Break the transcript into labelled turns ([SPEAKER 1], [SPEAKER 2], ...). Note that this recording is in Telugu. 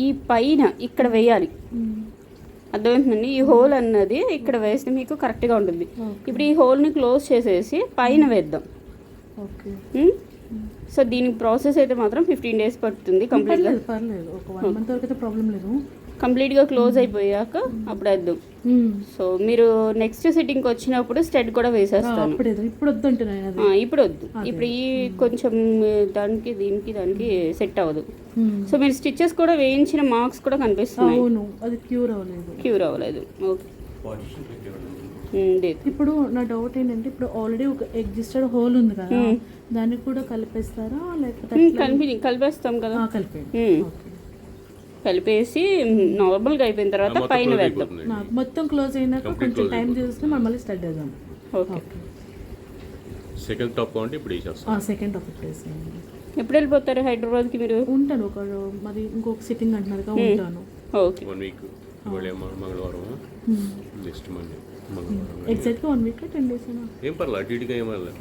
[SPEAKER 1] ఈ పైన ఇక్కడ వేయాలి, అర్థమవుతుందండి? ఈ హోల్ అన్నది ఇక్కడ వేస్తే మీకు కరెక్ట్గా ఉంటుంది. ఇప్పుడు ఈ హోల్ని క్లోజ్ చేసేసి పైన వేద్దాం. సో దీనికి ప్రాసెస్ అయితే మాత్రం 15 days పడుతుంది కంప్లీట్గా క్లోజ్ అయిపోయాక అప్పుడు వేద్దాం. సో మీరు నెక్స్ట్ సిట్టింగ్కి వచ్చినప్పుడు స్టడ్ కూడా వేసేస్తాను. ఇప్పుడు వద్దు, ఇప్పుడు ఈ కొంచెం దానికి సెట్ అవ్వదు. సో మీరు స్టిచెస్ కూడా వేయించిన మార్క్స్ కూడా కనిపిస్తున్నాయి. క్యూర్ అవ్వలేదు. ఓకే,
[SPEAKER 2] ఇప్పుడు నా డౌట్ ఏంటంటే, ఇప్పుడు ఆల్రెడీ ఒక ఎగ్జిస్టెడ్ హోల్ ఉంది కదా, దాన్ని కూడా కలిపేస్తారా లేకపోతే?
[SPEAKER 1] కలిపేస్తాం కదా, కలిపేసి నార్మల్గా అయిపోయిన తర్వాత పైన వేద్దాం.
[SPEAKER 2] మొత్తం క్లోజ్ అయినాక కొంచెం టైం తీసుకుని మనం మళ్ళీ స్టార్ట్ చేద్దాం.
[SPEAKER 1] ఓకే,
[SPEAKER 3] సెకండ్ టాప్ కౌంట్ ఇప్పుడు
[SPEAKER 2] సెకండ్ టాప్ ప్లేస్.
[SPEAKER 1] ఎప్పుడు వెళ్ళిపోతారు హైదరాబాద్కి? మీరు
[SPEAKER 2] ఉంటాను ఒక మరి ఇంకొక సిట్టింగ్ అంటున్నారు, ఉంటాను.
[SPEAKER 1] Okay,
[SPEAKER 3] 1 week. మంగళవారం నెక్స్ట్ మండే.
[SPEAKER 2] ఎగ్జాక్ట్గా 1 week 10 days
[SPEAKER 3] ఏం పర్లేదు, అటు ఇటుగా ఏమన్నా